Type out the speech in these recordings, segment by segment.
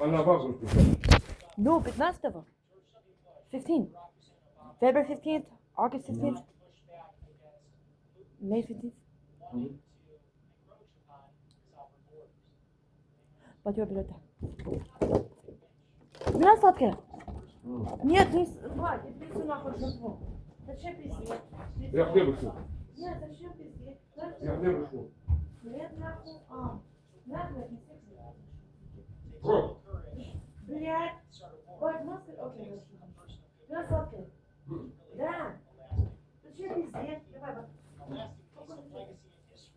No, 15. 15. February 15th, August 15th, May 15th. Пойдем, билеты. Меня сладкое? Нет, не... Вадь, я пиздец нахуй жертву. Зачем пиздец? Я хлеб ищу. Нет, зачем пиздец? Я хлеб ищу. Нет, нахуй. Нахуй, не секс. Про. Блядь. Вадь, маска... Окей, хорошо. Меня сладкое? Да. Зачем пиздец? Давай, Вадь.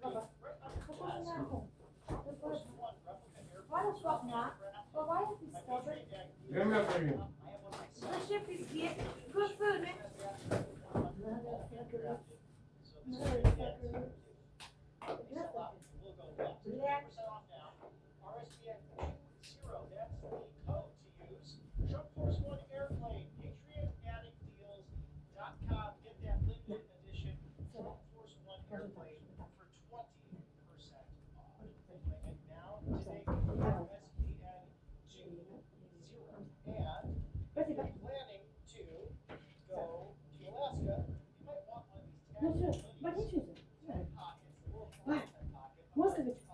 Папа, какой нахуй? Why the fuck not? But why is he stubborn? Я мясо ем. Зачем пиздец? Good food, man. Motherfucker. Motherfucker. Блядь. Спасибо. Ну все, больничница. Москович.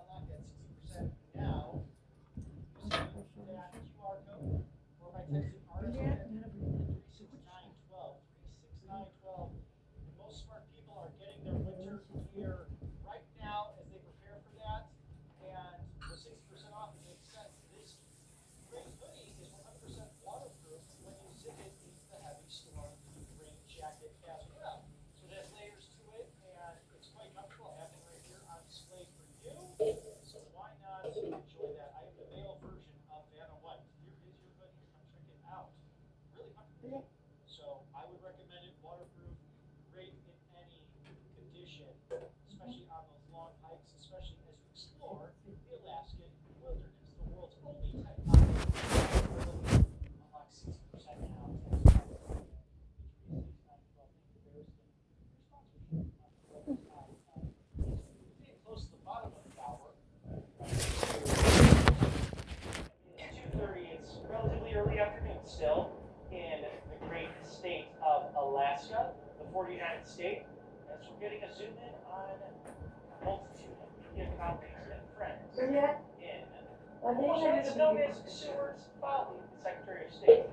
Still in the great state of Alaska, the 49th state, as we're getting a zoom in on a multitude of media colleagues and friends in what's known as Seward's Folly, the Secretary of State.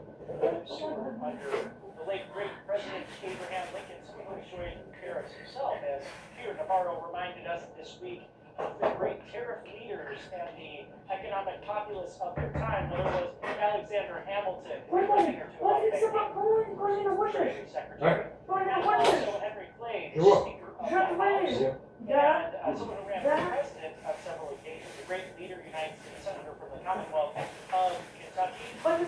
Seward, under the late great President Abraham Lincoln's choice tariffs himself, as Peter Navarro reminded us this week of the great tariff leaders and the economic populace of their time, whether it was Alexander Hamilton, Treasury Secretary, and also Henry Clay, the Speaker of the House, and someone who ran for president on several occasions, a great leader, United States Senator from the Commonwealth of Kentucky, and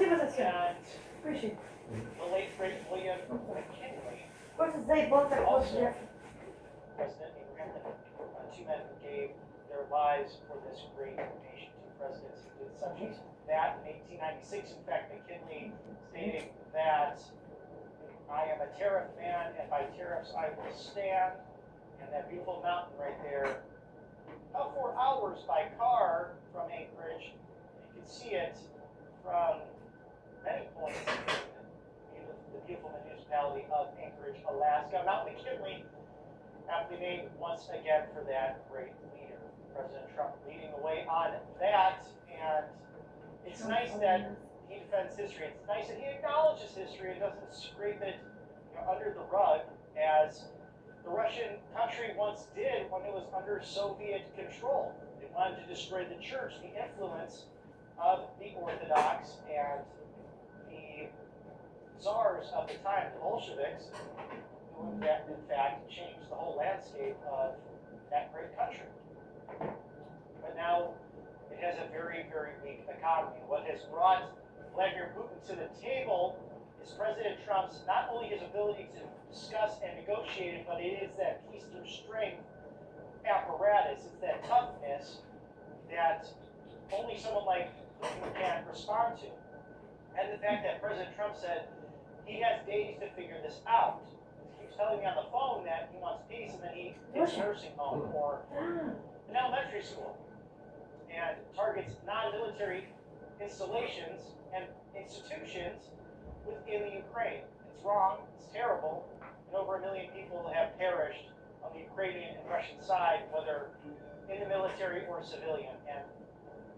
the late great William McKinley, also President Abraham Lincoln, two men who gave their lives for this great nation, two presidents who did such as that in 1896. In fact, McKinley stating that I am a tariff man, and by tariffs I will stand. And that beautiful mountain right there, about 4 hours by car from Anchorage. You can see it from many points in the beautiful municipality of Anchorage, Alaska. Mount McKinley, aptly named once again for that great leader. President Trump leading the way on that, and it's nice that he defends history. It's nice that he acknowledges history and doesn't scrape it under the rug, as the Russian country once did when it was under Soviet control. They wanted to destroy the church, the influence of the Orthodox and the czars of the time, the Bolsheviks, who in fact changed the whole landscape of that great country. But now it has a very, very weak economy. What has brought Vladimir Putin to the table is President Trump's, not only his ability to discuss and negotiate it, but it is that peace through strength apparatus. It's that toughness that only someone like Putin can respond to. And the fact that President Trump said he has days to figure this out. He keeps telling me on the phone that he wants peace, and then he hits a nursing home or an elementary school and targets non-military installations and institutions within the Ukraine. It's wrong, it's terrible, and over 1 million people have perished on the Ukrainian and Russian side, whether in the military or civilian, and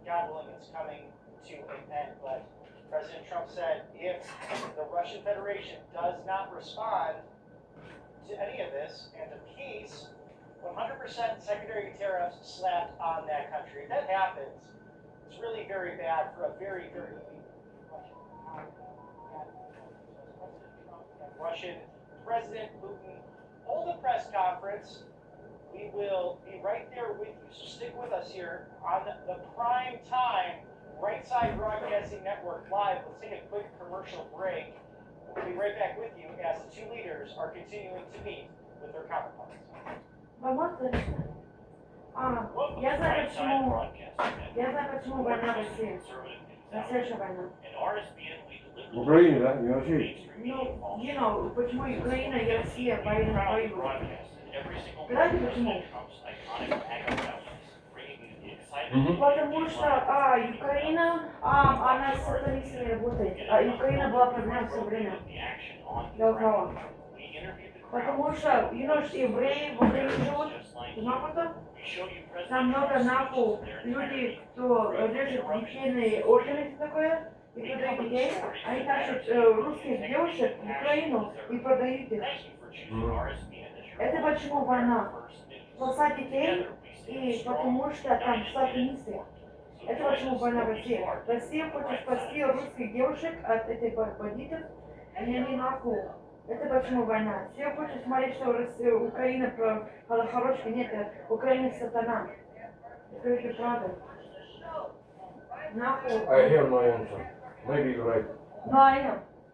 God willing, it's coming to an end. But President Trump said if the Russian Federation does not respond to any of this and to peace, 100% secondary tariffs slapped on that country. If that happens, it's really very bad for a very, very weak Russian economy. And President Trump and Russian President Putin hold a press conference. We will be right there with you. So stick with us here on the prime time Right Side Broadcasting Network live. Let's take a quick commercial break. We'll be right back with you as the two leaders are continuing to meet with their counterparts. Я знаю почему война в России. Настоящая война. В Украине, да? Не в России. Ну, почему Украина и Россия воюют? Знаете почему? Потому что Украина, она с сатанистами работает. Украина была проблема все время. Для кого? Потому что, евреи в Украине живут, знал потом? Там много нахуй людей, кто режет детейные органы и такое, и продают детей. Они тащат русских девушек в Украину и продают их. Это почему война? Спасать детей, и потому что там сатанисты. Это почему война в России. Россия хочет спасти русских девушек от этих бандитов, и они нахуй. Это почему война. Все хочет смотреть, что Россия, Украина хорошая. Нет, Украина сатана. Это правда. Нахуй. I have no answer. Maybe you're right. Ну,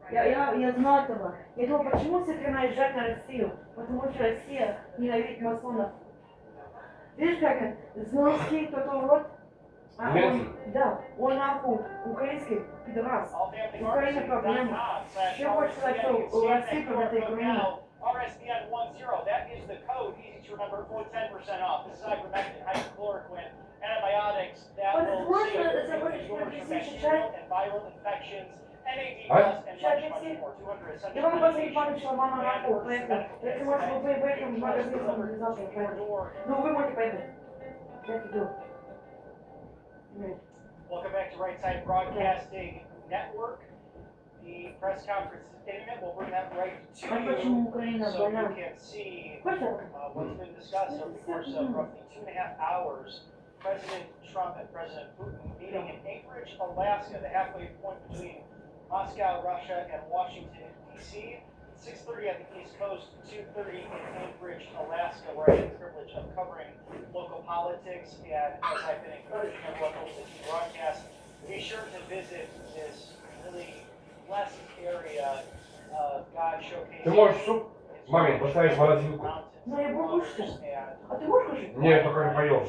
я знаю этого. Я думаю, почему все время наезжать на Россию? Потому что Россия ненавидит масонов. Видишь, как Зеленский, тот урод? Да, он нахуй украинский пидорас. Украина проблема. Все хочет сказать, что Россия проблема Украина. RSBN 10, that is the code, easy to remember, for 10% off. This is ivermectin, hydrochloroquine, antibiotics that will save you from bacterial and viral infections, NAD+, and much more. 200 essential Я вам посмотреть, medications память, что мама нахуй, поехали. Если можешь, вы поехали в магазин, завтра поехали. Ну, вы можете поехать. Я иду. Welcome back to Right Side Broadcasting Network. The press conference is imminent. We'll bring that right to you so you can see what's been discussed over the course of roughly 2.5 hours. President Trump and President Putin meeting in Anchorage, Alaska, the halfway point between Moscow, Russia, and Washington, D.C. 6:30 at the East Coast, 2:30 in Anchorage, Alaska, where I had the privilege of covering local politics. And as I've been encouraging everyone over the broadcast, be sure to visit this really blessed area of God showcasing. Ты можешь суп маме поставить в морозилку? Ну, я буду кушать. А ты можешь кушать? Нет, только не поел.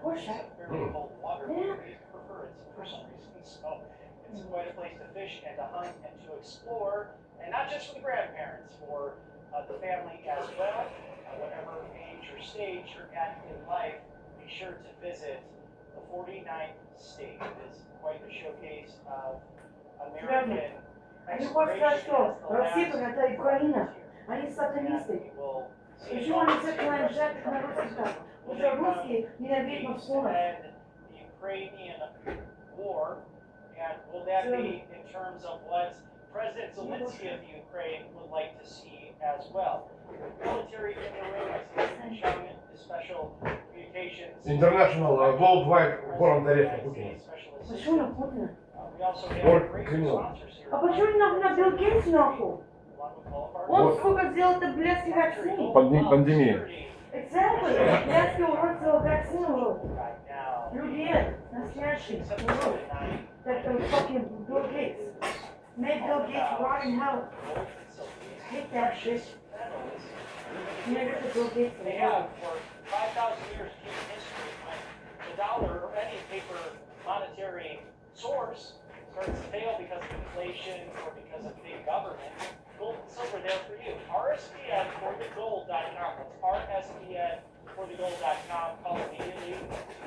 Кушай. It's quite a place to fish and to hunt and to explore, and not just for the grandparents, for the family as well. Whatever age or stage you're at in life, be sure to visit the 49th state. It is quite a showcase of American Они хотят сказать, что Россия это Украина. Они сатанисты. Почему они все наезжают на русских так? Потому что русские ненавидят масонов. And will that be in terms of what President Zelensky of the Ukraine would like to see as well? Military in the ring, I see showing special communications. International Worldwide Forum Тарифа Путина. Почему на Путина? We also have great sponsors here. А почему не на Билл Гейтс нахуй? Он сколько сделал это блядский вакцин? Пандемия. Exactly. Блядский урод сделал вакцин урод. Людей, настоящий урод. That fucking Bill Gates. Made Bill Gates rot in hell. Hate that shit. Never to Bill Gates. They have for 5,000 years in human history, when the dollar or any paper monetary source starts to fail because of inflation or because of big government, gold and silver there for you. RSBN for the gold.com. That's RSBN forthegoal.com, call immediately,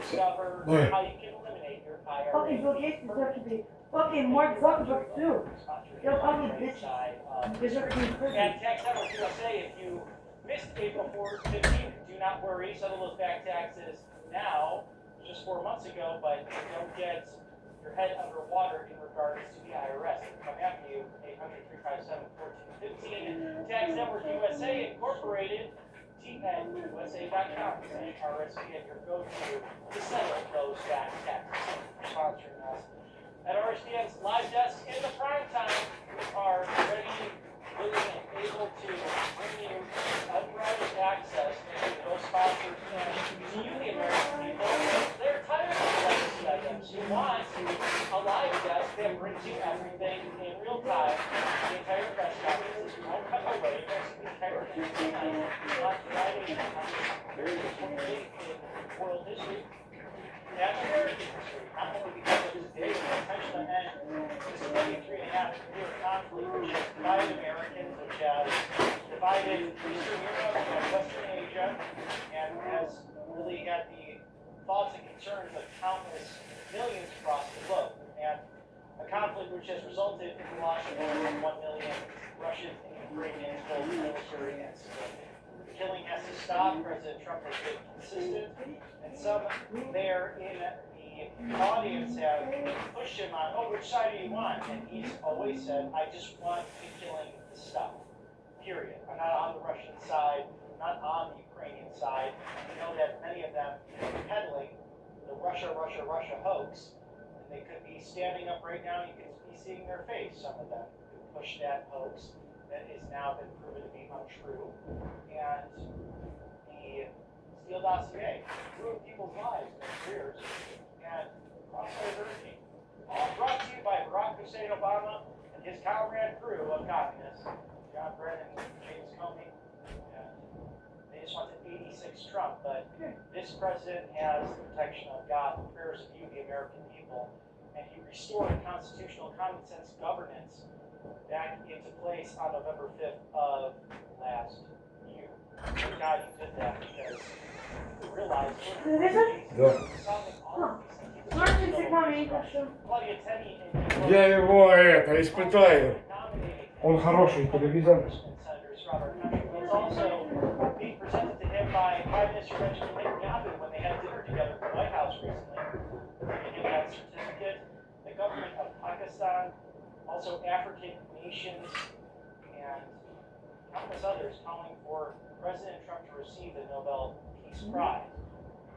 discover how you can eliminate your IRA. Fucking Bill Gates deserves to be. Fucking Mark Zuckerberg too. They're ugly bitches. Deserve to be in prison. And Tax Network USA, if you missed April 15th, do not worry, settle those back taxes now, just 4 months ago, but don't get your head underwater in regards to the IRS. Come after you, 800-357-1415. Tax Network USA Incorporated, tnusa.com/RSP at your go-to to settle those back taxes. Sponsoring us. At RSPN's live desk in the prime time, we are ready, willing, and able to bring you unbridled access to those sponsors and to you, the American people. They're tired of the legacy items. You want a live desk that brings you everything in real time. The entire press conference, you won't cut away. The entire thing on Friday on very important date in world history. And American history, not only because of this day, but intention to end this 23.5-year conflict which has divided Americans, which has divided Eastern Europe and Western Asia, and has really had the thoughts and concerns of countless millions across the globe. And a conflict which has resulted in the loss of more than 1 million Russians and Ukrainians, both military and civilian. The killing has to stop. President Trump has been consistent, and some there in the audience have pushed him on, oh, which side do you want? And he's always said, I just want the killing to stop, period. I'm not on the Russian side, I'm not on the Ukrainian side. I know that many of them are peddling the Russia hoax, and they could be standing up right now, you can be seeing their face, some of them, who push that hoax that has now been proven to be untrue. And the Steele dossier ruined people's lives and careers. And Crossfire Hurricane, all brought to you by Barack Hussein Obama and his comrade crew of communists, John Brennan and James Comey. And they just want to 86 Trump, but this president has the protection of God, the prayers of you, the American people, and he restored constitutional common sense governance back into place on November 5th of last year. Thank God you did that because you realized solving all of these things. Смотрите, камень, что. Claudia Tenney and Я его испытаю. Он хороший телевизор. senators throughout our country. It's also being presented to him by Prime Minister Benjamin Netanyahu when they had dinner together at the White House recently. They gave that certificate. The government of Pakistan, also African nations, and countless others calling for President Trump to receive the Nobel Peace Prize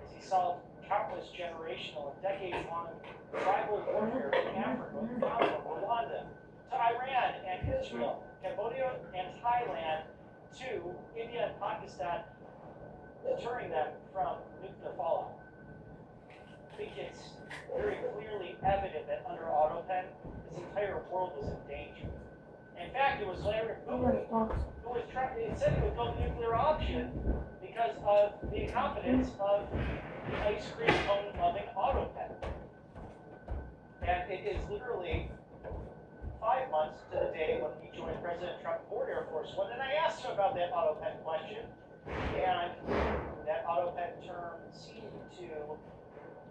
as he solved countless generational and decades-long tribal warfare in Africa, Congo, Rwanda, to Iran and Israel, Cambodia and Thailand, to India and Pakistan, deterring them from nuclear fallout. I think it's very clearly evident that under AutoPen, this entire world was in danger. In fact, it was Larry Putin who was trying, it said he would go the nuclear option because of the incompetence of the ice cream cone loving AutoPen. And it is literally 5 months to the day when he joined President Trump aboard Air Force One, and I asked him about that AutoPen question, and that AutoPen term seemed to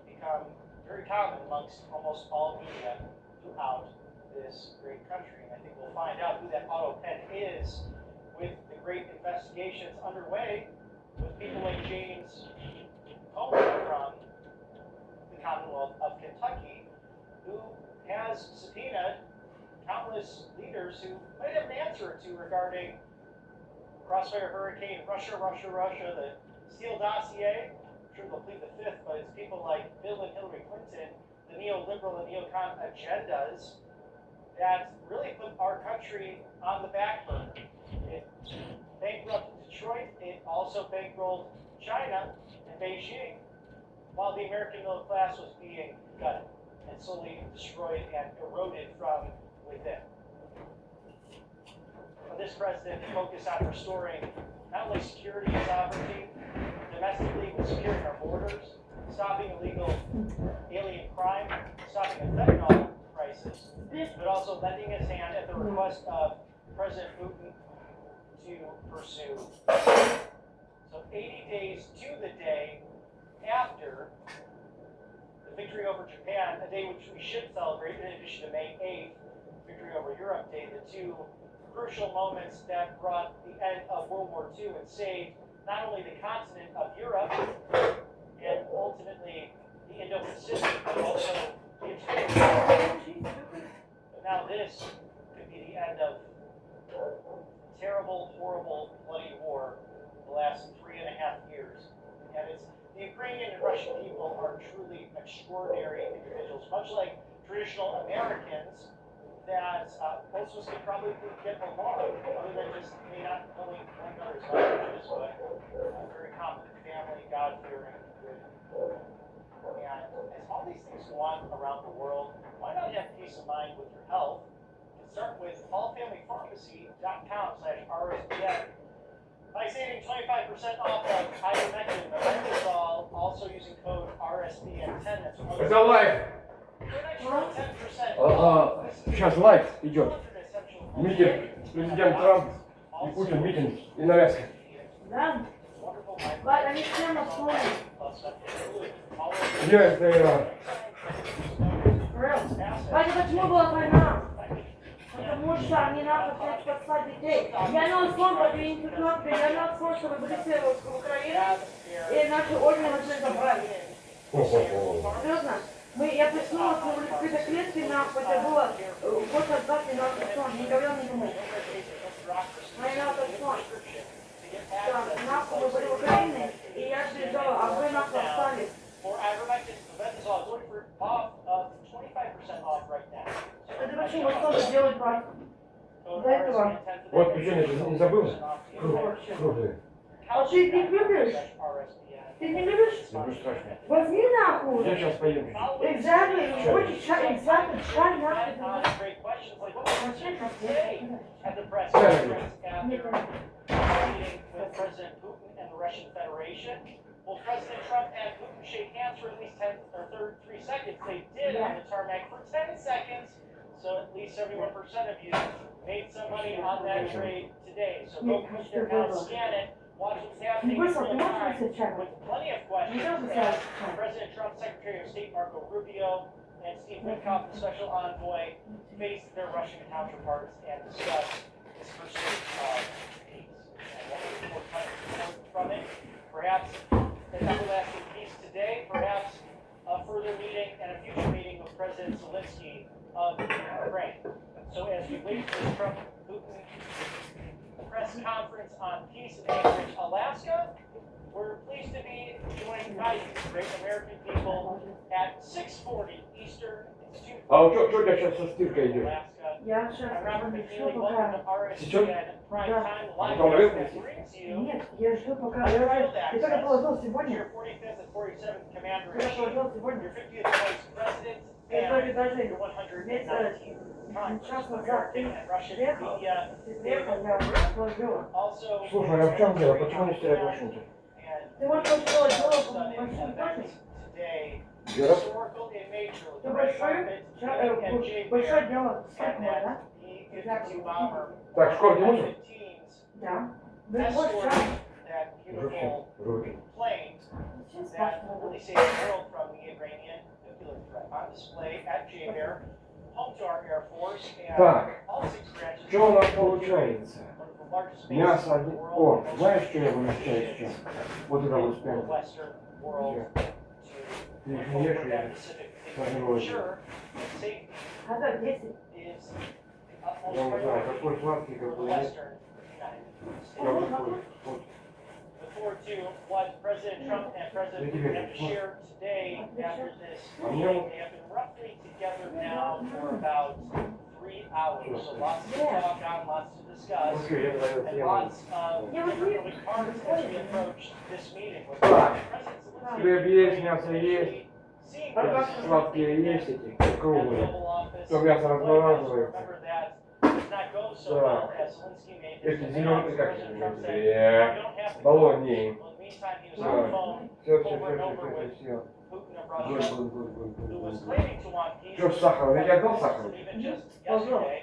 become very common amongst almost all media throughout this great country. And I think we'll find out who that AutoPen is with the great investigations underway with people like James Comey from the Commonwealth of Kentucky, who has subpoenaed countless leaders who might have an answer or two regarding Crossfire Hurricane, Russia, the Steele dossier. I'm sure they'll plead the fifth, but it's people like Bill and Hillary Clinton, the neoliberal and neocon agendas that really put our country on the back burner. It bankrupted Detroit, it also bankrolled China and Beijing, while the American middle class was being gutted and slowly destroyed and eroded from within. This president focused on restoring not only security and sovereignty domestically, but securing our borders, stopping illegal alien crime, stopping the fentanyl crisis, but also lending his hand at the request of President Putin to pursue So 80 days to the day after the victory over Japan, a day which we should celebrate in addition to May 8th, Victory over Europe Day, the two crucial moments that brought the end of World War II and saved not only the continent of Europe and ultimately the Indo-Pacific, but also the entire world. But now this could be the end of a terrible, horrible, bloody war the last 3.5 years. And it's the Ukrainian and Russian people are truly extraordinary individuals, much like traditional Americans that most of us could probably get along, other than just may not knowing one another's languages, but very competent family, God-fearing, good. And as all these things go on around the world, why not have peace of mind with your health? And start with allfamilypharmacy.com/RSPN. By saving 25% off of ivermectin and methimazole, also using code RSPN10, that's Это лайв. Ага, сейчас лайв идет. Митинг, президент Трамп и Путин митинг и навязка. Да. But они всем обслуживают. Yes, they are. Ваня, почему была война? Потому что они надо хотят послать детей. Я на условно, что институтка, я на условно, чтобы были все в Украине, и наши органы начали забрать. Серьезно? Я приснулась на улице какой-то клетки, нахуй, это было год назад, не надо сон, не говорил никому. Моя надо сон. Да, нахуй мы были в Украине, и я бежала, а вы нахуй остались. Это почему вот что-то делать, брат? До этого. Вот печенье ты не забыл? Круглые. А ты их не любишь? Ты не любишь? Люблю страшно. Возьми нахуй. Я сейчас поем. Exactly. Хочешь чай? Exactly. Чай нахуй. At the press conference after meeting with President Putin and the Russian Federation. Well, President Trump and Putin shake hands for at least 10 or 3 seconds. They did on the tarmac for 10 seconds. So at least 71% of you made some money on that trade today. So go click your account, scan it, watch what's happening in real time with plenty of questions. President Trump, Secretary of State Marco Rubio, and Steve Witkoff, the special envoy, face their Russian counterparts and discuss this pursuit of peace. And what we're from it, perhaps an everlasting peace today, perhaps a further meeting and a future meeting with President Zelensky of Ukraine. So as we wait for the Trump-Putin press conference on peace in Anchorage, Alaska, we're pleased to be joined by you, great American people, at 6:40 Eastern. It's 2:40 А вот что у тебя сейчас со стиркой идет? Alaska. Я сейчас I'm Robert McNeely, жду welcome to пока. RSPN Prime Time Live Потом that выпустить? brings you Нет, я жду пока. Ты только положил сегодня. your 45th and 47th Commander in Я Chief, положил сегодня. your 50th Vice President, Я только and даже your 119th Congress. час назад American and Russian приехал, media приехал, я положила. also Слушай, а в чем дело? Почему не стирать машинки? Ты можешь положить дело по большому тоже? today Вера? historical in nature with Ты the red большой, carpet and Jay большое Bear дело, and сколько, да? that B-52 bomber Так, сколько можно? F-15s Да. Вы больше escorted час. that beautiful Руки. plane Сейчас that пошла. really saved the world from the Iranian nuclear threat on display at Jay Bear, home to our Air Force and Так, all 6 branches. что у нас получается? One of the largest Мясо bases in один. the О, world, the most знаешь, что я вымещаю strategic сейчас? Вот это вот in the спрятал. Western world Ты их to не ешь, over я that Pacific сожру to их. ensure that safety Надо 10. is the utmost Я не знаю, priority какой сладкий, for the какой нет. Western United Я States. вот такой. Вот. Look forward to what President Trump and President Putin have to share today after this meeting. They have been roughly together now for about 3 hours, so lots to talk on, lots to discuss, Окей, я говорю, and я lots of different moving parts as we approach this meeting. With Так. President Zelensky Хлеб есть, мясо есть. actually seeing Сладкие есть эти, at the круглые. Oval Office. То мясо White House, размораживается. remember that did not go so well as Zelensky made this Эти demand. зеленые, как President Trump said, они? "You don't have to go." Баллони. Well, in the meantime, he was on the phone Все, over and over with все. Putin of Гуль, Russia, гуль, гуль, гуль, who гуль, was гуль. claiming to want peace. Что с сахаром? Я дал сахар? And even just yesterday,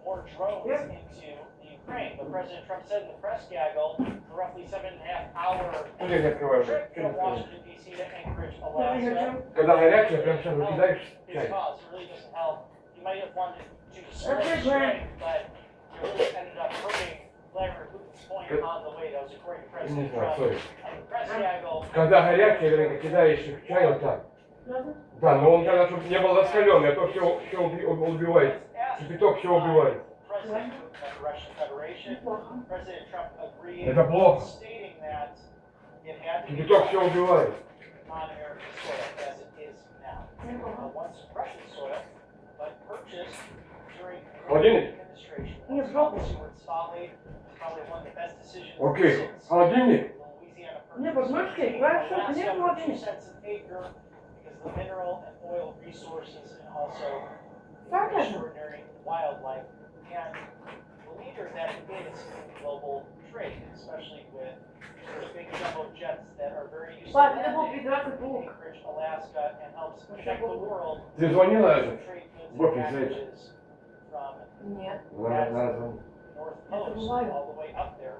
more drones into the Ukraine. But President Trump said in the press gaggle, the roughly 7.5-hour Ну, я не открываю. trip Что from ты Washington, D.C. to Anchorage, Alaska. Когда горячая, прям сейчас Help выкидаешь his чай. cause. It really doesn't help. You might have wanted to strike, but it really ended up hurting Vladimir Putin's point on the way. That was according to Не President знаю, Trump. сори. And the press gaggle. Когда горячая, вернее, кидаешь в чай вот так. Да, но он тогда, чтобы не был раскаленный, а то все убивает. Кипяток все убивает. President of the Russian Federation, President Trump agreed, Это плохо. stating that it had to be Кипяток все убивает. on American soil as it is now. Once Russian soil, but purchased during the Холодильник? administration. Нет, Seward Spalding is probably one of the best decisions Окей, since холодильник. the Louisiana Не, Purchase. подмышки, хорошо, Alaska нет, for 2 холодильник. cents an acre because of the mineral and oil resources and also Так the это. extraordinary wildlife and the leader that is in global trade, especially with those big jumbo jets that are very used to Пап, это был landing прекрасный in паук. Anchorage, Alaska, and helps connect the world Ты звонила with это? trade goods в and офис, знаете? packages from Нет. Надо звонить. North Это Post бывает. all the way up there.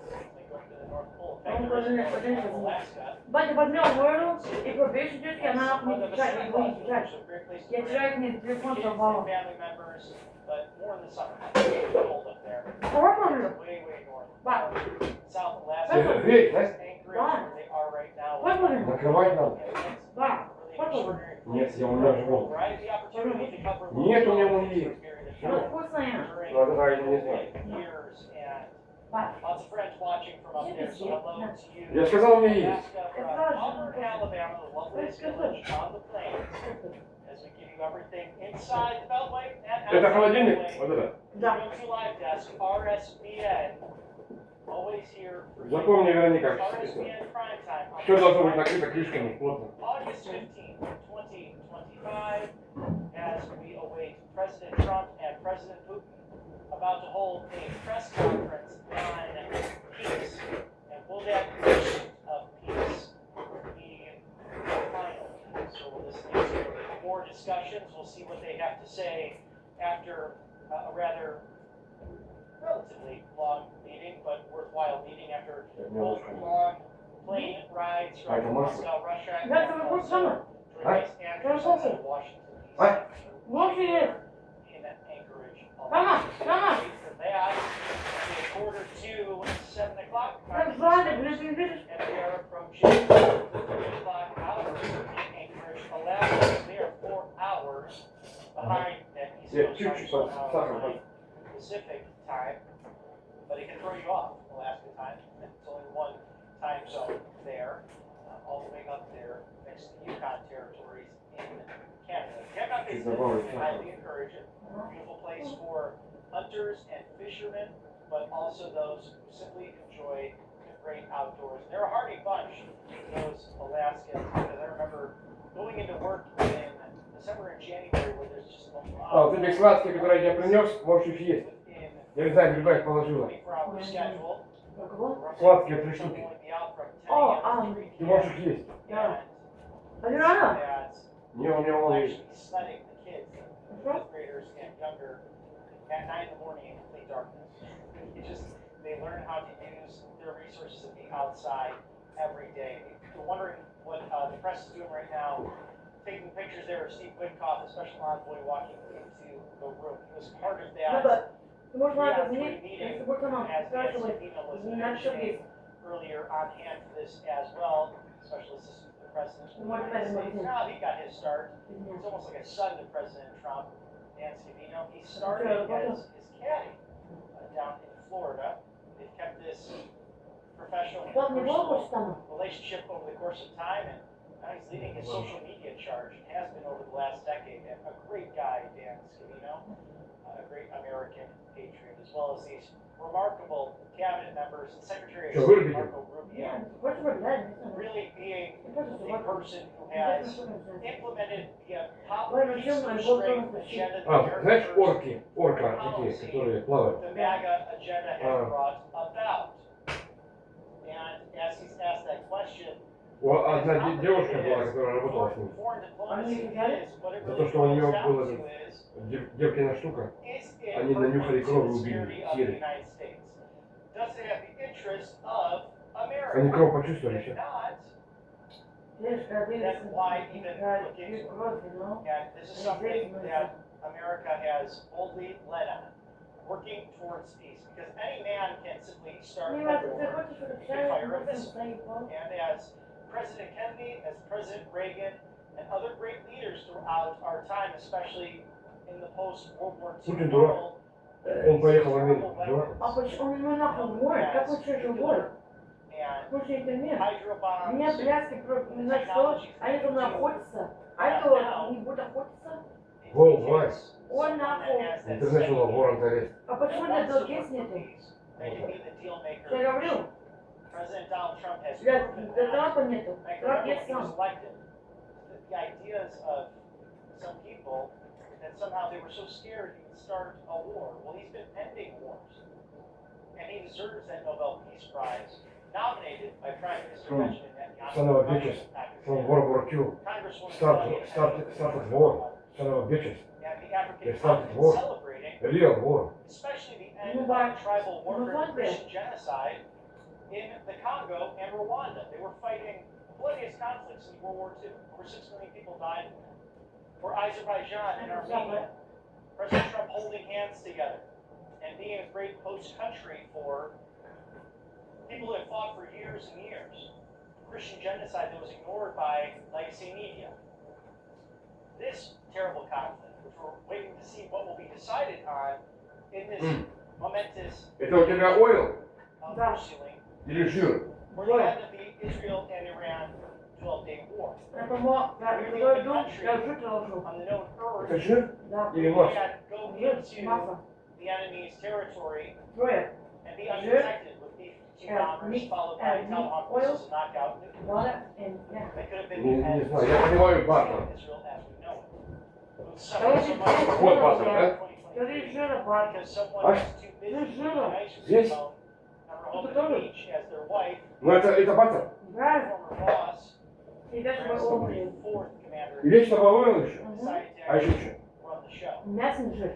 They go to the North Pole. In Он fact, there is тоже не a North подержит. Pole of Alaska. Батя возьмем воду и побежит детки, она It's нахуй one не of the читать, не Sellout будет clubs, читать. which is a great place to Я bring вчера мне телефон kids and сорвала. family members, but more in the summer. It's cold up there. Попробуем? Way north. Ба. South Это Alaska. греть, да? Anchorage, where they are right now. Попробуем? Накрывать надо. Да. Нет, я у меня живу. Variety opportunity to cover Нет, у меня он есть. Ну, вкусная. during Ну, давай, не знаю. years and Ба. lots of friends watching from up there, so hello to you. Я сказал, у меня есть. Alaska, from Auburn, Alabama, the loveliest village on the plains, as we give you everything inside the Beltway and outside Это the холодильник? Beltway. Вот это. Да. Go to live desk, RSBN, always here for you. Запомни, Вероника, RSBN prime time. on все должно быть накрыто крышками плотно. August 15th, 2025, as we await President Trump and President Putin about to hold a press conference on peace. And will that mission of peace be final? So we're listening to more discussions. We'll see what they have to say after a rather relatively long meeting, but worthwhile meeting after both long plane rides from Moscow, Russia, and Да, это вот самое. Joyce Anderson in Washington, D.C. Вот и есть. In Anchorage. Mama, mama. For that, it's 7:45. Как звали, блин, ты видишь? And we are approaching the 3 o'clock hour in Anchorage, Alaska. They are 4 hours behind that East Yeah, Coast чуть-чуть time, 4 сахар, hours behind Pacific time. But it can throw you off, Alaska time. It's only one time zone there, all the way up there next to Yukon territories in Canada. If you have not visited, I highly encourage it. Beautiful place for hunters and fishermen, but also those who simply enjoy the great outdoors. They're a hardy bunch, those Alaskans, because I remember going into work in December and January where there's just a А, вот lot эти сладкие, которые я принес, можешь их есть. within Я не знаю, гриба их положила. 24-hour schedule. Сладкие 3 штуки. О, Ты можешь их есть. Да. А не надо? Не, у меня он есть. Actually studying the kids, fifth graders and younger, at 9 in the morning in complete darkness. They learn how to use their resources and be outside every day. If you're wondering what the press is doing right now, taking pictures there of Steve Witkoff, the special envoy, walking into the room. He was part of that. Надо. Ты можешь надо 3-on-3 звонить, meeting, если будет сама. as Nancy Спрашивай. Pino was На что mentioning есть? earlier on hand for this as well, special assistant to the president of the What United about States. him? Now he got his start. He's almost like a son to President Trump, Nancy Pino. He started as his caddy down in Florida. They've kept this professional and Вот не волку personal стану. relationship over the course of time, and now he's leading his social media charge and has been over the last decade. And a great guy, Dan Scavino, a great American patriot, as well as these remarkable cabinet members and Secretary of State Marco Rubio, Хочешь выглядеть? really being Я тоже a собака. person who has implemented the Ладно, peace чем мы restraint будем agenda, А, the знаешь, American орки, орка такие, которые плавают. the MAGA agenda has brought about. And as he's asked that question, Одна девушка была, которая работала с ним. За то, что у нее была девкина штука, они нанюхали кровь, убили, съели. Они кровь почувствовали все. Видишь, когда That's why even видишь, looking, кровь, ну, and this is something that America has boldly led on, working towards peace, because any man can simply start a не важно, ты war, хочешь fire общаться, a missile. заебал. And as President Kennedy, as President Reagan, and other great leaders throughout our time, especially in the post-World War II Путин дурак. world, Он поехал в Америку, дурак. А почему он нахуй воет? Как он еще живой? and Слушай, это мир. hydro У меня bombs, бляски на что? Они там находятся. А это не будет охотиться? Worldwide. Он нахуй. International War on Terrorist. А почему для Белгейс нету? Что я говорю? President Donald Trump has Для proven Трампа that. нету. Like, Трамп remember есть when he was сам. elected, the ideas of some people that somehow they were so scared he would start a war. Well, he's been ending wars. And he deserves that Nobel Peace Prize, nominated by Prime Minister Benjamin Netanyahu. Son of a bitches. From World War II. Started war. Son of a bitches. And the African They started continent war. celebrating, A real war. especially the end of the tribal warfare and no, Christian genocide in the Congo and Rwanda. They were fighting bloodiest conflicts in World War II. Over 6 million people died. Or Azerbaijan and Armenia. President Trump holding hands together and being a great host country for people who have fought for years and years. Christian genocide that was ignored by legacy media. This terrible conflict, which we're waiting to see what will be decided on in this momentous Это у тебя oil Да. ceiling, или жир? where the end of the Israel and Iran 12-day war. Это твой дом, я жить должен. On the known Это earth, жир Да. или we масло? had go Жир, into масса. the enemy's territory Трое. and be undetected with B-52 bombers meat, followed by meat, Tomahawk oil. missiles and knockout nuclear. Water and, yeah. They could have been Не the end знаю, я понимаю баттер. of Israel as we know it. It was Давай suffering so теперь much Вот жира, баттер, да. да? Говори жира, бат. because someone А? was too busy Ну, being жира. a nice Здесь? phone on her home Это тоже? beach as their wife, Ну это баттер. Правильно. former boss, Тебя же perhaps the обуви. 4th commander, И вечного oil еще? decided to А еще actually что? run the show. Мессенджер.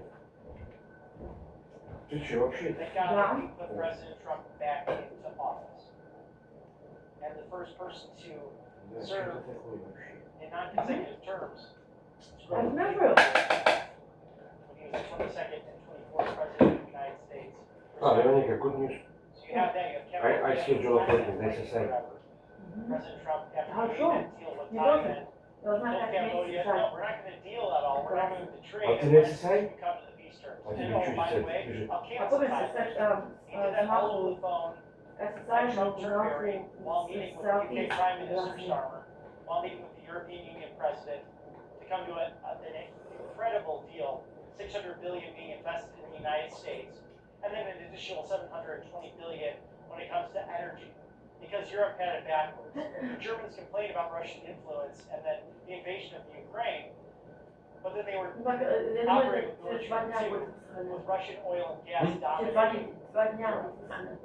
Ты что вообще? Thank God Yeah. we put President Trump back into office. And the first person to Да, Sir. что это такое вообще? in non-consecutive terms. I remember. When he was the 22nd and 24th President of the United States. А, Вероника, good news. So you have that, you have Kevin. I schedule appointment, they say. President Trump, after How he so? made that deal with You Thailand, Должна told как Cambodia, месяц. no, we're not gonna deal at all, we're not gonna betray А it ты не unless SSI? we come to the peace terms. А And тебе oh, что by the здесь way, лежит? I'll А cancel помнишь, Thailand. He did that all over the phone by официально Trump Turnberry while meeting with the UK Prime Minister Southeast. Starmer, while meeting with the European Union President, to come to an incredible deal, 600 billion being invested in the United States, and then an additional 720 billion when it comes to energy. Because Europe had it backwards. The Germans complained about Russian influence and then the invasion of Ukraine, but then they were operating with Nord Stream 2 with Russian oil and gas dominating. Два дня выписано.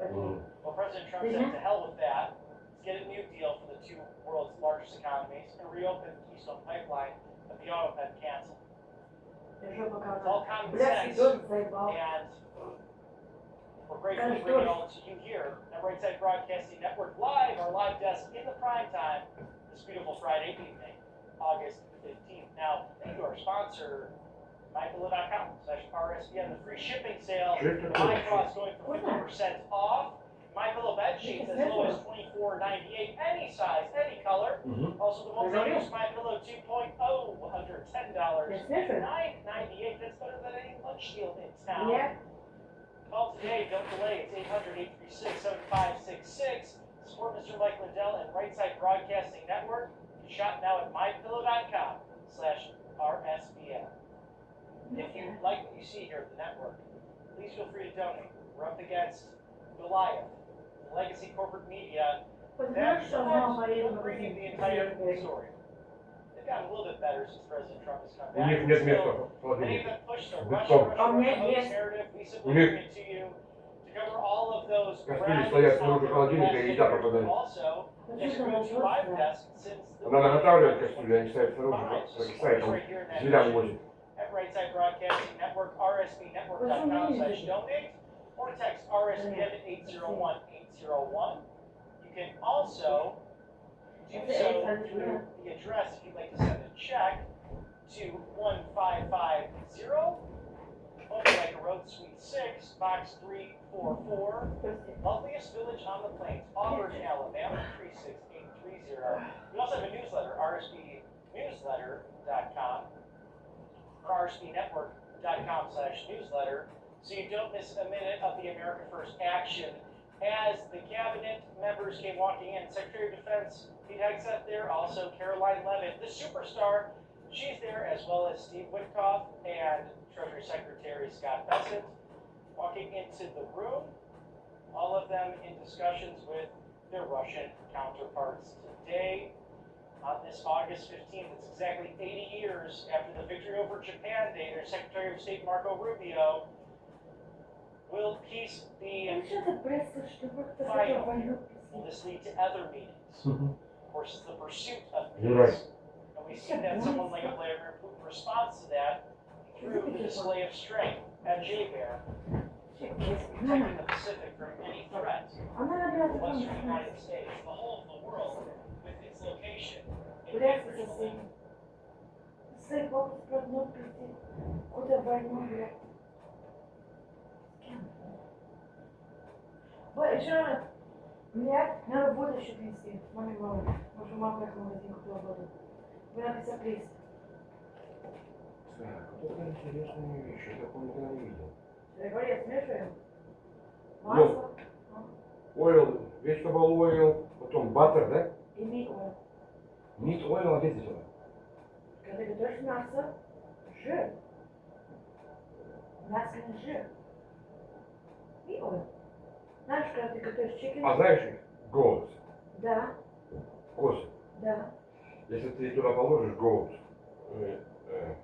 Well, President Trump said to hell with that. Let's get a new deal for the two world's largest economies and reopen the Keystone Pipeline that the auto had canceled. It's all common Блядский sense, дом заебал. and we're grateful to bring it all to you here at Right Side Broadcasting Network Live, our live desk in the prime time this beautiful Friday evening, August 15th. Now, thank you to our sponsor, MyPillow.com/RSBN, the free shipping sale. My cost going for 50% off. MyPillow bed sheets as low as $24.98, any size, any color. Also, the most used MyPillow 2.0, under $10. It's different. $9.98. That's better than any lunch deal in town. Yeah. Call today, don't delay. It's 800-836-7566. Support Mr. Mike Lindell and Right Side Broadcasting Network. Shop now at mypillow.com/RSBN. If you like what you see here at the network, please feel free to donate. We're up against Goliath, legacy corporate media, Понимаешь, что мама that's поедет в bringing the магазин? entire story. They've gotten a little bit better since President Trump has come У back. них нет места в Many of холодильнике. them push the Без Russia, того. Russia, А у меня Russia есть. narrative. We simply У них- bring it to you to cover all of those Кастрюли стоят снаружи холодильника, и еда пропадает. Also, as you go to live desk, since the Она наготавливает кастрюли, они стоят снаружи, прокисает, он зверям возит. at Right Side Broadcasting Network, rsbnetwork.com/donate, or text RSB at 801-801. You can also do so through the address if you'd like to send a check to 1550 Like Road Suite 6, Box 344, loveliest village on the plains, Auburn, Alabama 36830. We also have a newsletter, rsbnewsletter.com, or rsbnetwork.com/newsletter, so you don't miss a minute of the America First action. As the cabinet members came walking in, Secretary of Defense Pete Hegseth there, also Caroline Levitt, the superstar, she's there, as well as Steve Witkoff and Treasury Secretary Scott Bessent walking into the room, all of them in discussions with their Russian counterparts today. On this August 15th, it's exactly 80 years after the victory over Japan Day, their Secretary of State Marco Rubio, will peace be final? Will this lead to other meetings? Of course, it's the pursuit of peace. You're right. And we see that someone like Vladimir Putin responds to that through the display of strength at J-Bear, protecting the Pacific from any threat to the Western United States, the whole of the world, with its location in Anchorage, Alaska. But еще мне надо воду еще принести. Маме мало. Потому что мама поехала в магазин, купила воду. Вы написали приз. Так, вот это интересная вещь, я такого никогда не видел. Я говорю, я смешиваю. Масло. Oil, vegetable oil, потом butter, да? И meat oil. Meat oil, опять это. Когда готовишь мясо, жир. Мясный жир. Meat oil. Знаешь, когда ты готовишь чикен? А знаешь их? Goat. Да, Коз. да, Если ты туда положишь goat,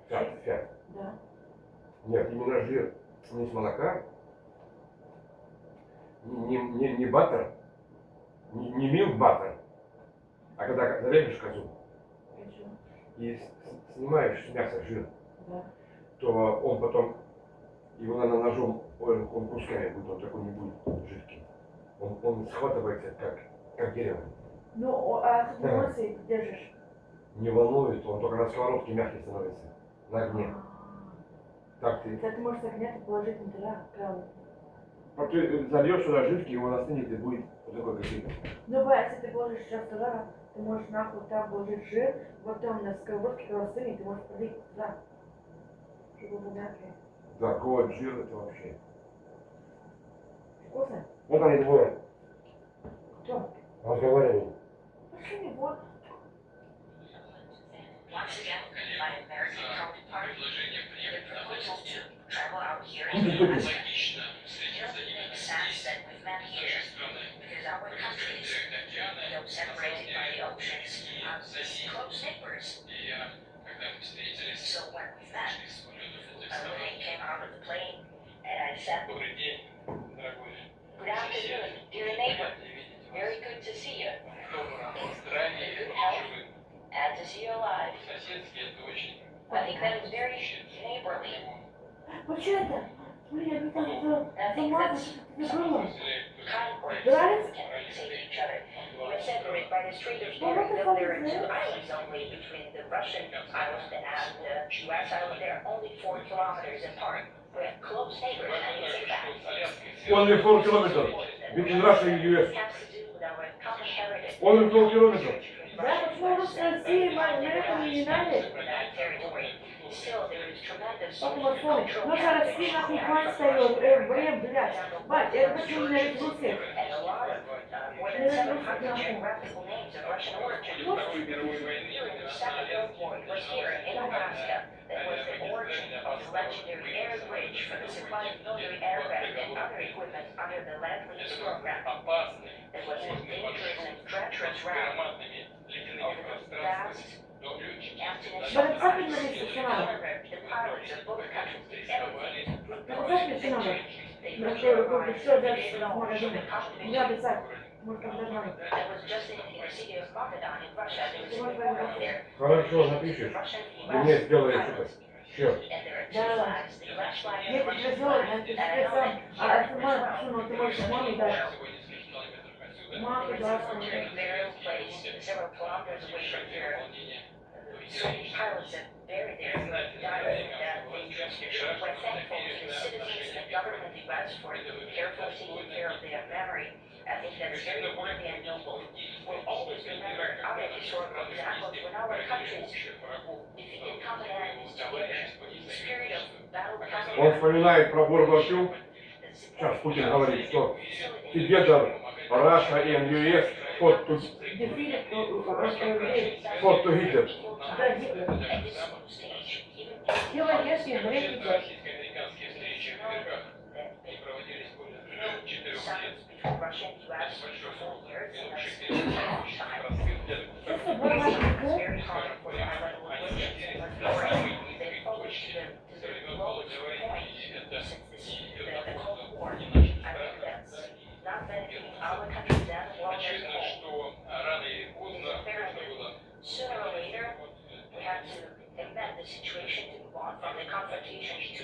фят. да. Нет, именно жир. Не с молока, не баттер, не milk butter, а когда зарежешь козу и снимаешь с мяса жир, Да. то он потом, его надо ножом, он кусками будет, он такой не будет жидкий. Он схватывается как дерево. Ну, а ты эмоции держишь? Не волнует, он только на сковородке мягкий становится, на огне. Так ты. Ты можешь огня положить на туда, правда. А ты зальешь сюда жидкий, и он остынет и будет вот такой какой-то. Ну, если ты положишь сейчас туда, ты можешь нахуй там положить жир, вот там на сковородке, когда остынет, ты можешь полить туда. Чтобы было мягкое. Да, год, жир, это вообще. Вкусно? Вот они двое. Кто? Разговаривали. Пошли, вот. Once again, my American counterpart, the proposal to travel out here Ну, in ты the тут. US, it doesn't make sense that we've met here, because our countries, though separated by the oceans, are close neighbors. So when we met, when he came out of the plane, and I said, "Good afternoon, dear neighbor. Very good to see you. In good health, and to see you alive." I think that is very neighborly. Почему это? Смотри, они там замазаны, что тебе было. Kind words Right? we can say to each other. We're separated by the Strait of Well, what the Bering, though fuck there is are two this? islands only between the Russian island and the US island. They are only 4 kilometers apart. We're close neighbors, I can say that. Only 4 kilometers between Russia and US. It has to do with our common heritage. Only 4 kilometers. Да, почему Россия и Америка не united? For that territory. Still, there is tremendous Потому что, cultural ну, сейчас Россия нахуй хватит стоит, время, блядь. Бать, это почему не наряд русских? and a lot of more than 700 geographical names of Russian origin. During the Second World War, it was here in Alaska that was the origin of the legendary air bridge for the supply of military aircraft and other equipment under the Land-Lease program. It was a dangerous and treacherous route over the vast emptiness But of it's happened ice. to me, However, the pilots of both countries did everything Это знаешь, что надо? They Ну put что, their вы lives что in дальше the в магазине? Нельзя писать. Может, когда знаю. That was just in the city of Magadan in Russia. There was a Давай, memorial давай. there. Хорошо, напишешь. И мне сделаешь это. Все. And there are two Да. flags. The US flag and Я the тебе Russian сделаю, flag. я тебе And I know сам. that А here сама, as well. ну, ты можешь маме дать. Маме There is a дать. military burial place several kilometers away from here. So many pilots have buried there who have died in that dangerous mission. We're thankful to the citizens and government of the US for carefully taking care of their memory. I think that's very worthy and noble. We'll always remember other historical examples when our countries defeated common enemies together. The spirit of battle Он вспоминает про Горбачев. Сейчас Путин говорит, что together Russia and US fought to Hitler. Да, Гитлер. Делай резкий, грехи делать. Russia and US for 4 years, and that's a long time. Просто нормально. It's very hard for bilateral relations. They focused to the lowest point since the Cold War. I think that's not benefiting our countries and the world as a whole. It's apparently sooner or later we have to amend the situation to move on from the confrontation to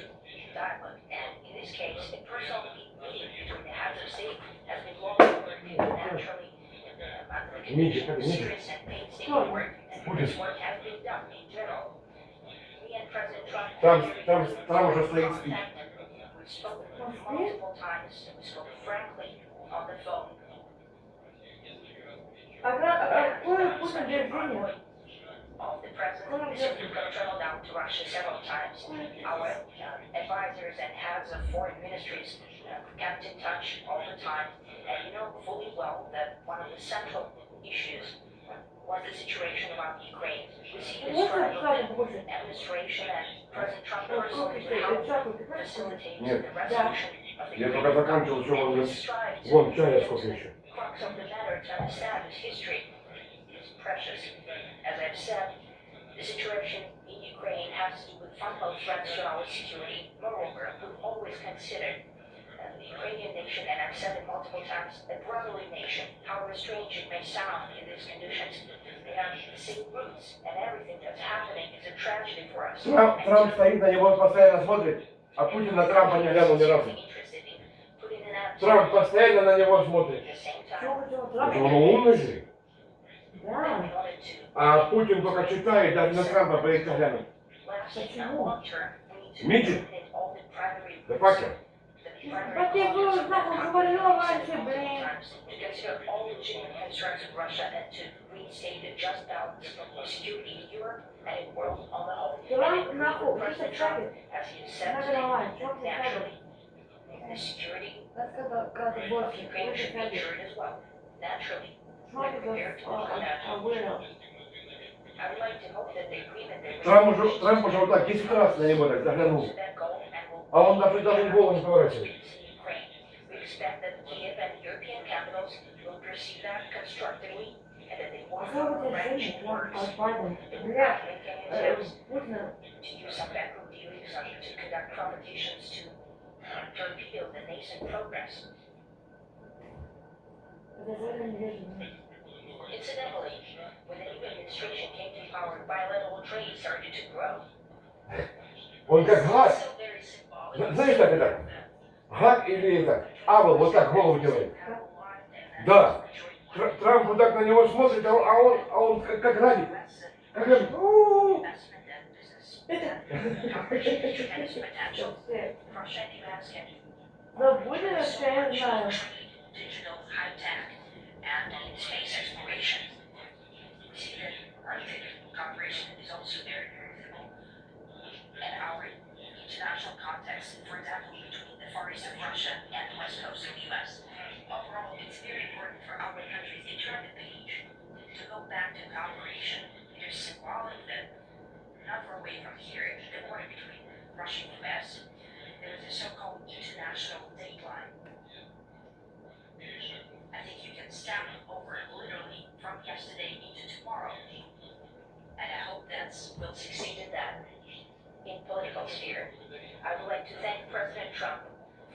dialogue. And in this case, a personal meeting between the heads of state has been long overdue naturally. Under the condition of serious and painstaking work, and this work has been done in general. Me and President Trump Там уже стоит спич. we've spoken multiple times, and we spoke frankly on the phone. А какое Путин день рождения? All the presidents have traveled out to Russia several times. Our advisors and heads of foreign ministries kept in touch all the time. And you know fully well that one of the central issues was the situation around Ukraine. We see the struggle that the administration and President Trump personally helped facilitate the resolution of the Я только закончил, что он Ukraine. Strive to вон чая get сколько to еще. the crux of the matter to understand this history is precious. As I've said, the situation in Ukraine has to do with fundamental threats to our security. Moreover, we've always considered the Ukrainian nation, and I've said it multiple times, a brotherly nation. However strange it may sound in these conditions, they have the same roots, and everything that's happening is a tragedy for us. Трамп стоит на него, постоянно смотрит, а Путин на Трампа не глянул ни разу. Трамп постоянно на него смотрит. Чего хотела Потому что Трамп? он умный же. Да. А Путин только читает, даже на Трампа боится глянуть. Почему? Митинг? Да факер. Так я было нахуй говорила раньше, блин. To consider all legitimate concerns of Russia and to reinstate a just balance of security in Europe and in the world on the whole. Трамп And нахуй, President это Trump, шагает. as he has said Надо today, давай, Трамп не naturally, the security Когда of больше, Ukraine это should be шагает. ensured as well. Naturally, Трамп это aware. I would like to hope that the agreement that Трамп уже вот так 10 раз на него так заглянул. that goal and will А он даже голову не поворачивает. We expect that Kiev and European capitals will perceive that constructively and that they А won't что вы range держите, Трамп, words. от Байдена? They will Блядь, not make any attempts Путина. to use some backroom dealings to conduct provocations to torpedo the nascent progress. Это же не верно. Incidentally, when the new administration came to power, bilateral trade started to grow. Он как гад. So very symbolic. Знаешь, как это? Гад или это? Авел вот так голову делает. Да. Трамп вот так на него смотрит, а он как радик. Как радик. Да будет, что я знаю. Digital high tech and in space exploration. We see that Arctic cooperation is also very, very visible. And our international context, for example, between the far east of Russia and the west coast of the US. Overall, it's very important for our countries to turn the page, to go back to cooperation. It is symbolic that not far away from here, the border between Russia and the US, there is a so-called international date line. I think you can stamp over literally from yesterday into tomorrow. And I hope we'll succeed in that in political sphere. I would like to thank President Trump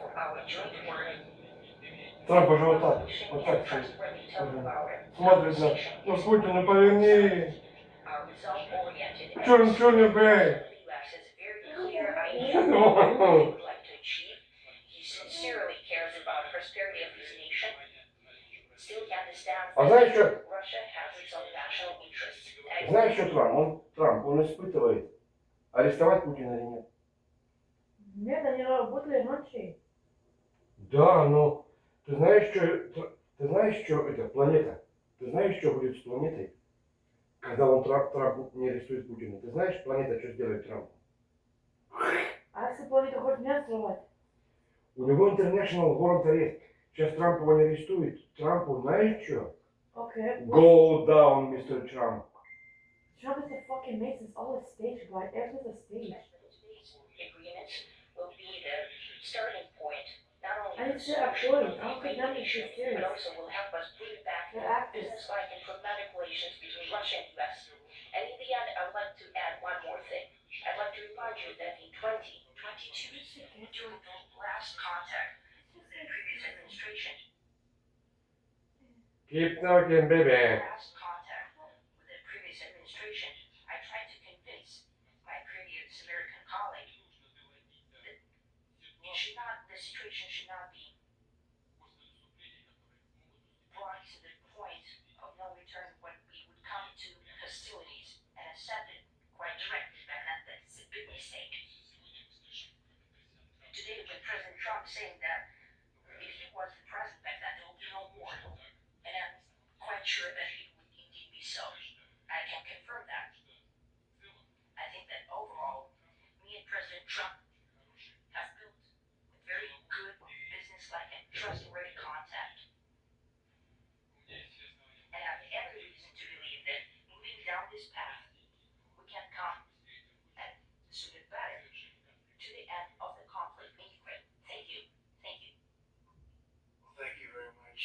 for our joint work. Трамп уже вот так, вот так стоит. Смотрит на, ну Путин, ну поверни. Our result-oriented Чё не бей? the U.S. has a very clear idea of what he would like to achieve. He sincerely cares about the prosperity of his nation. Still, he understands А знаешь that что? Russia has its own national interests. Знаешь что Трамп, он испытывает, арестовать Путина или нет. Нет, они работали ночью. Да, но ты знаешь, что это планета? Ты знаешь, что будет с планетой, когда он Трамп не арестует Путина? Ты знаешь, планета что сделает Трампу? А если планету хоть не открывать? У него international warrant арест. Сейчас Трамп его не арестует. Трампу, знаешь что? Окей. Go down, мистер Трамп. Trump is a fucking makes this all a stage, but everything's a stage. Today's agreements will be the starting point, not only And for it's still actually, I don't think trade none of this issue, is but serious. also will help us bring back They're Actas. business-like and pragmatic relations between Russia and U.S. And in the end, I would like to add one more thing. I'd like to remind you that in 2022, during the last contact with the previous administration, Keep talking, baby. last contact with the previous administration, I tried to convince my previous American colleague that the situation should not be brought to the point of no return when we would come to hostilities, and I said it quite directly back then that it's a big mistake. Today, with President Trump saying that if he was the president back then, there will be no war, and I'm quite sure that it would indeed be so. I can confirm that. I think that overall, me and President Trump have built a very good business-like and trustworthy contact. And I have every reason to believe that moving down this path, we can come, and sooner better, to the end of the conflict in Ukraine. Thank you. Thank you. Well, thank you very much,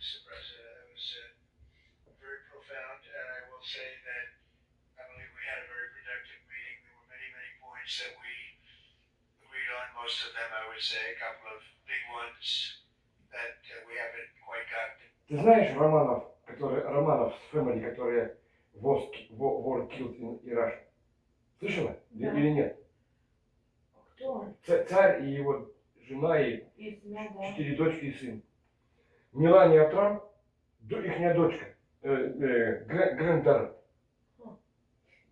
Mr. President. That was very profound, and I will say that I believe we had a very productive meeting. There were many, many points that we agreed on. Most of them, I would say, a couple of big ones that we haven't quite gotten. Ты знаешь Романов с Family, которые War Killed in Iraq? Слышала? Да. Или нет? Кто он? Царь и его жена и Из да. 4 дочки и сын. Мелания Трамп, ихняя дочка, Грендер.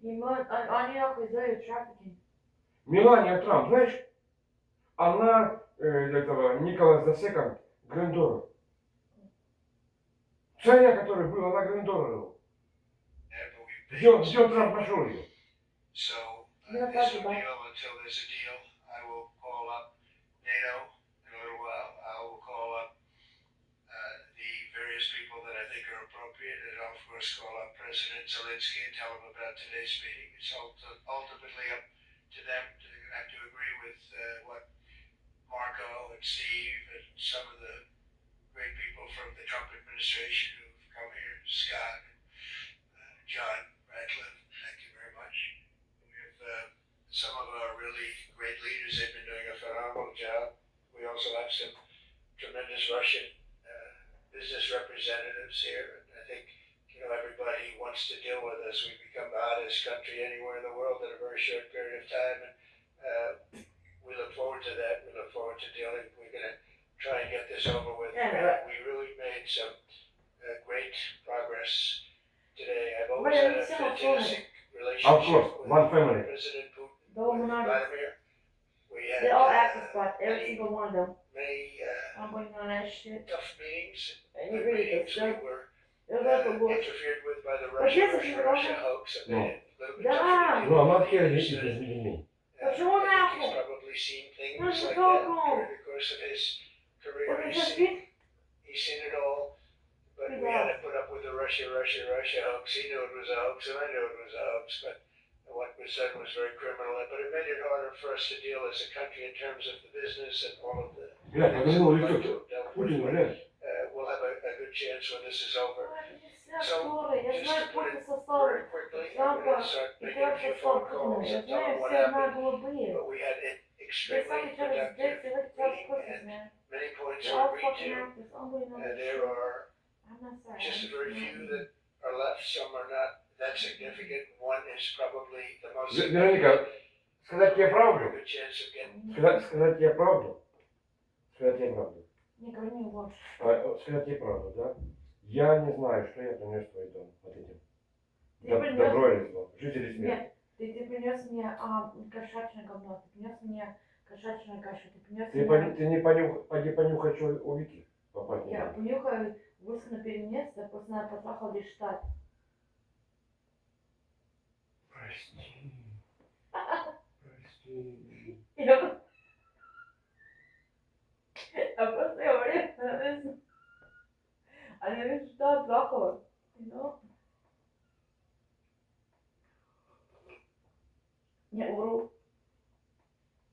Они нахуй сделали трафикинг. Мелания Трамп, знаешь, она этого Николас II Грендора. Царя, который был, она Грендора. Где Трамп нашел ее? So, Yeah, this that's will about- deal until there's a deal. I will call up NATO in a little while. I will call up the various people that I think are appropriate, and I'll of course call up President Zelensky and tell him about today's meeting. It's ultimately up to them. They're going to have to agree with what Marco and Steve and some of the great people from the Trump administration who've come here, Scott and John Radcliffe. Thank you very much. We have some of our really great leaders. They've been doing a phenomenal job. We also have some tremendous Russian business representatives here. And I think, everybody wants to deal with us. We've become the hottest country anywhere in the world in a very short period of time. And we look forward to that. We look forward to dealing. We're going to try and get this over with. Yeah. We really made some great progress today. I've But always had a it's still fantastic Of relationship course, with one family. President Putin. The Illuminati. Vladimir. We had They all actors, but every many, single one of them. many I'm going on that shit. tough meetings. And you really Meetings good we stuff. were It was like a bullshit. interfered with by the But Russia this is Russia wrong. hoax. And No. made it a little bit Да. tougher to Ну, deal она with. теперь He видит understood. из людьми. Почему I think нахуй? he's probably seen things Ну, like что that такого? during the course of his career. Вот он сейчас He's спит? seen it all. But we had to put up with the Russia hoax. He knew it was a hoax, and I knew it was a hoax. But what was said was very criminal. But it made it harder for us to deal as a country in terms of the business and all of the Глянь, things that повернул we'd like лицо. to have dealt with. Путин, глянь. We'll have a good chance when this is over. Скоро, я Just знаю, to put сколько it составов. very quickly, I'm Трампа going to start и making a как few состав phone calls Путина. Я and tell знаю them what все одна happened. голубые. But we had They suck extremely each other's productive dicks, they like each other's meeting, pussies, and man. many points They're were all agreed fucking to. actors, unbelievable There shit. are I'm not sorry. just a very few that are left, some are not that significant. One is probably the most Вероника, significant. сказать тебе правду? Good chance of getting Сказать тебе правду? Сказать тебе правду? Не говори мне вот. Сказать тебе правду, да? Я не знаю, что я принес в твой дом от этим. Ты принес... Добро или зло? Жить или смерть? Нет, ты принес мне кошачье говно, ты принес мне кошачную кашу, ты принес Ты, мне... ты не поди понюхай, что у Вики. Попасть Я понюхаю, выска на перенес, просто надо потрахал лишь штат. Прости. Прости. А просто я говорю, а я лишь штат трахала, Не вру.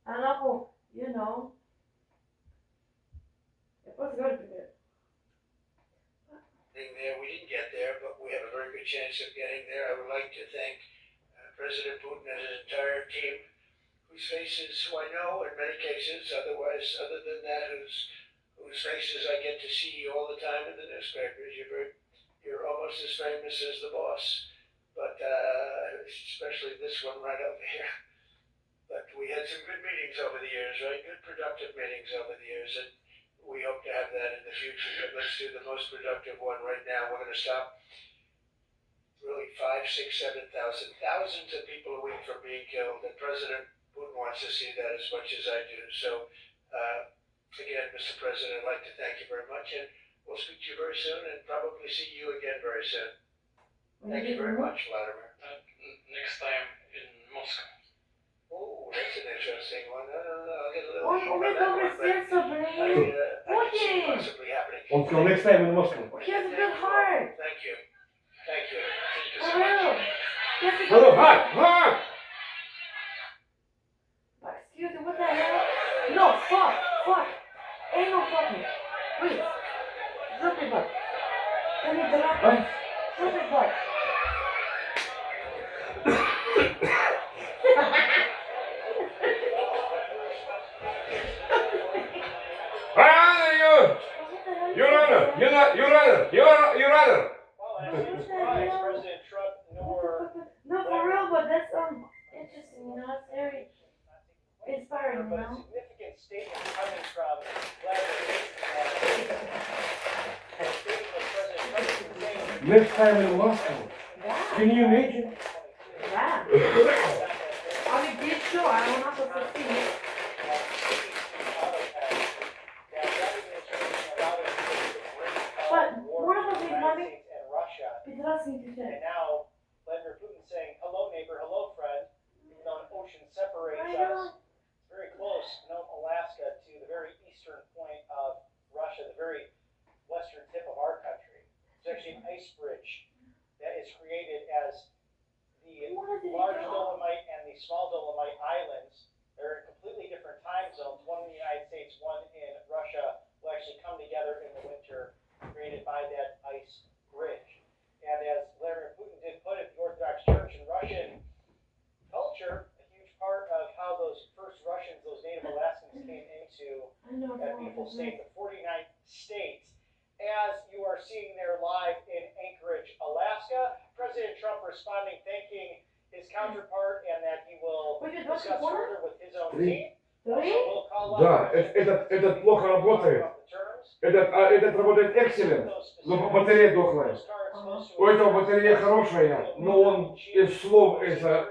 А нахуй, я просто говорю тебе. there. We didn't get there, but we have a very good chance of getting there. I would like to thank President Putin and his entire team, whose faces, who I know in many cases, otherwise, other than that, whose faces I get to see all the time in the newspapers. You're almost as famous as the boss, but especially this one right over here. But we had some good meetings over the years, right? Good productive meetings over the years, and we hope to have that in the future. But let's do the most productive one right now. We're going to stop really 5, 6, 7,000, thousands of people a week from being killed, and President Putin wants to see that as much as I do. So, again, Mr. President, I'd like to thank you very much, and we'll speak to you very soon, and probably see you again very soon. Thank you very much, Vladimir. Next time in Moscow. Oh, that's an interesting one. I'll get a little Он heat on умеет that one, доброе but сердце, I блин. can see Putin! possibly happening. Он сказал, next time in Moscow. He has a good heart. Thank you. Thank you. Thank you For so real. much. He has a good Hello, heart. hi! Excuse me, what the hell? No, fuck. Ain't no fucking. Please. Drop your butt. Can you drop it? Drop your butt. Your Honor! Your Honor! Your Honor! Well, I'm not surprised President Trump nor No, for real, but that's interesting, it's very inspiring, but a significant statement coming from Vladimir Putin. Statement of President Trump is saying Next time in Moscow. Да, Can you imagine? да. Ali did show, I don't know how to see it. But one of the big money, and Russia. Петрос не And now Vladimir Putin saying, hello neighbor, hello friend, even though an ocean separates I us. know. It's very close, Alaska, to the very eastern point of Russia, the very western tip of our country. It's actually an ice bridge that is created as the large Dolomite and the small Dolomite islands. They're in completely different time zones, one in the United States, one in Russia, will actually come together in the winter, created by that ice bridge. And as Vladimir Putin did put it, the Orthodox Church and Russian culture, a huge part of how those first Russians, those native Alaskans, came into that beautiful state, the 49th state. As you are seeing there live in Anchorage, Alaska, President Trump responding, thanking his counterpart, and that he will discuss further with his own team. Also, we'll call up Да, этот плохо работает. Этот работает excellent, но батарея дохлая. У этого батарея хорошая, но он из слов из-за...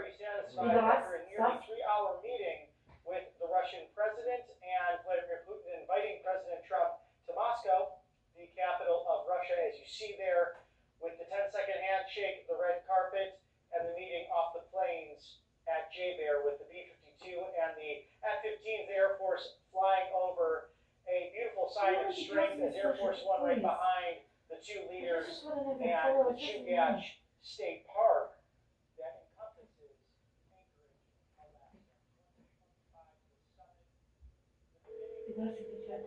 Three-hour meeting with the Russian president and Vladimir Putin inviting President Trump to Moscow, the capital of Russia, as you see there, with the 10-second handshake, the red carpet, and the meeting off the plains at J-Bear with the B-52 and the F-15's Air Force flying over. A beautiful sign of strength as Air Force One right behind the two leaders and the Chugach State Park that encompasses Anchorage, Alaska. 2025 summit.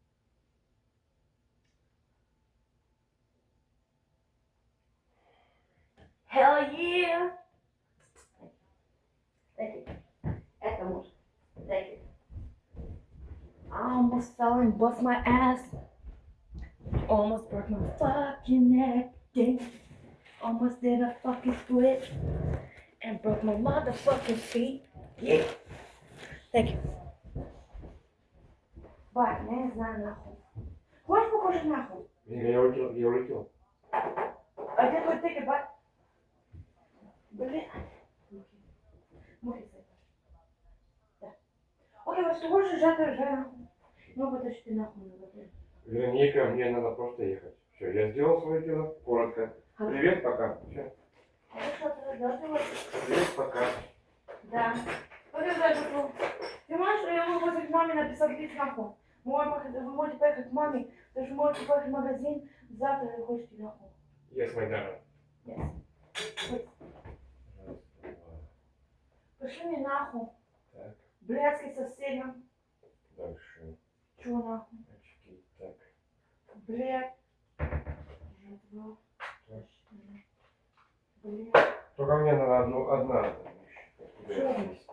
Hell yeah! Thank you. Это муж. Thank you. I almost fell and bust my ass. Almost broke my fucking neck. Dang. Almost did a fucking split. And broke my motherfucking feet. Yeah. Thank you. Бать, я не знаю нахуй. Хочешь покушать нахуй? Я улетел. А где твой тикет, бать? Блин. Мухи сыпать. Да. Окей, вот ты хочешь сжатый нахуй? Ну, потому что ты нахуй не готов. Вероника, мне надо просто ехать. Все, я сделал свое дело. Коротко. Привет, пока. Все. Хорошо, ты разговариваешь? Привет, пока. Да. Окей, дальше. Ты можешь, я могу позвонить маме написать лист нахуй. Вы можете поехать к маме, ты же можете поехать в магазин завтра, или хочешь нахуй. Yes, my darling. Yes. Пошли мне нахуй. Так, Блядский соседям. дальше. Чего нахуй? Очки, так. Блядь. Два. Так. Блядь. Только мне надо одна Что? вещь.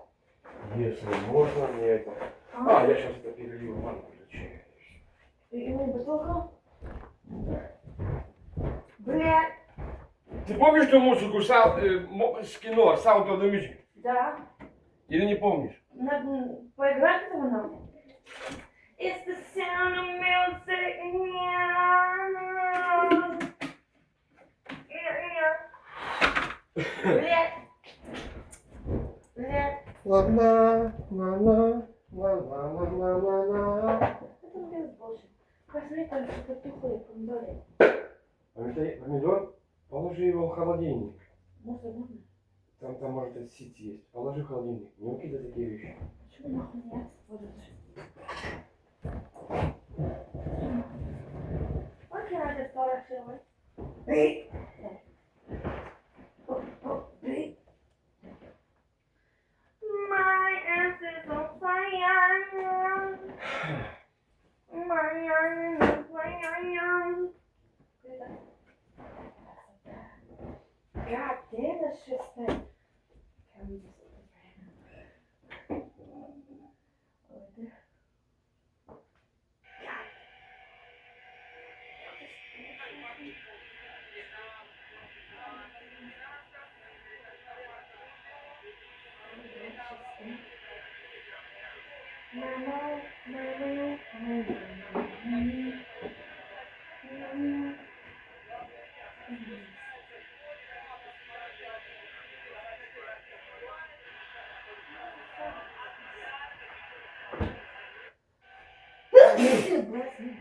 Если можно мне это... А, я сейчас это перелью в ванну для чая. И мы бутылку? Блядь. Ты помнишь ту музыку с кино Sound of the Music? Да. Или не помнишь? Надо поиграть этого нам? It's the sound of music. Блядь. Блядь. Ла-ла, ла-ла, ла-ла-ла-ла-ла-ла. Это без больше. Посмотри, там что-то тухлое, помидоры. Помидор? Положи его в холодильник. Может, можно? Там может этот сит есть. Положи в холодильник. Не выкидай такие вещи. Почему нахуй нет? Вот это же. What can I just start actually with? Beat. Beat. My ass is on fire. My ass is on fire. God damn, that's just that. Can we just put this right now? Over there.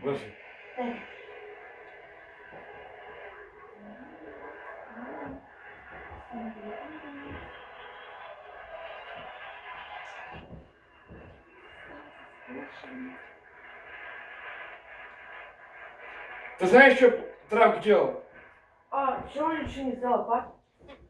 Брось. Ты знаешь, что Трамп делал? А, чего он ничего не сделал, пап?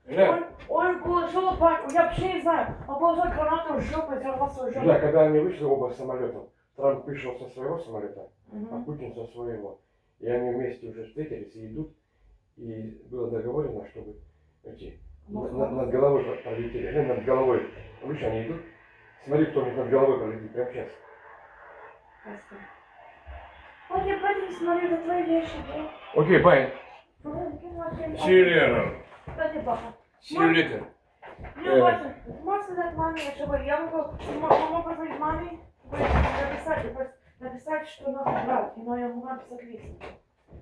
Да. Он положил, пап, я вообще не знаю, он положил гранату в жопу и взорвал свою жопу. Да, когда они вышли оба самолетом, Трамп пришел со своего самолета, а Мгм. Путин со своего. И они вместе уже встретились и идут. И было договорено, чтобы эти над головой пролетели. Ну, над головой. Выше они идут. Смотри, кто у них над головой пролетит прямо сейчас. Красиво. Окей, пойдем смотри, это твои вещи, да? Окей, bye. See you later. Кстати, папа. See you later. Ну, важно, можешь сказать маме, чтобы я могу позвонить маме, написать, что надо брать, но я могу написать лист.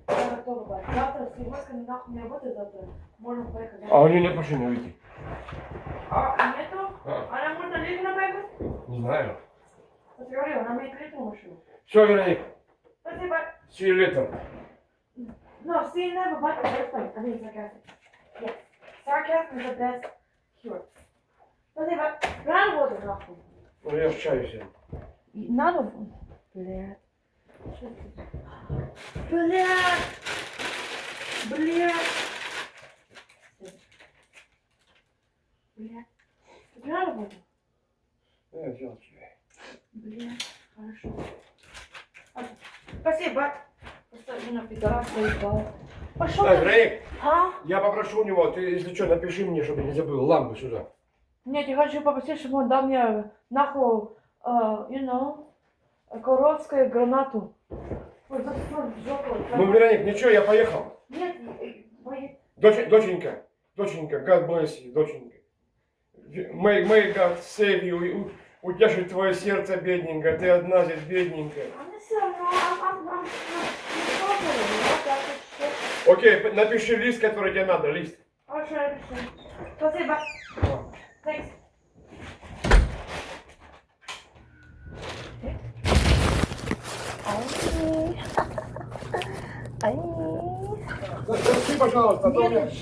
Я готова брать. Завтра, если воска не нахуй не работает завтра, можно поехать. А у нее нет машины выйти? А, нету? А. Она может на лифте поехать? Не знаю. Посмотри, она имеет лифтовую машину. Все, Вероника. Спасибо. See you later. No, see, never, but that's fine. I mean, sarcastic. Yes. Sarcasm is the best cure. Спасибо. Надо воду, нахуй. Ну, я в чаю сел. Надо воду. Блядь. Блядь. Блядь. Блядь. Тебе надо воду? Я взял чай. Блядь. Хорошо. Спасибо. Просто машина пидорас заебала. Пошел Так, ты. Грейк, А? я попрошу у него, ты, если что, напиши мне, чтобы не забыл, лампу сюда. Нет, я хочу попросить, чтобы он дал мне нахуй, you know, коровскую гранату. Ой, засунь в жопу. Ну, Вероник, ничего, я поехал. Нет, мои... Доченька, God bless you, доченька. May God save you, утешит твое сердце, бедненькое, ты одна здесь, бедненькая. А мне все равно, I'm Окей, напиши лист, который тебе надо, лист. Хорошо, я пишу. Спасибо. Thanks. Запиши, пожалуйста, а то у меня- Нет,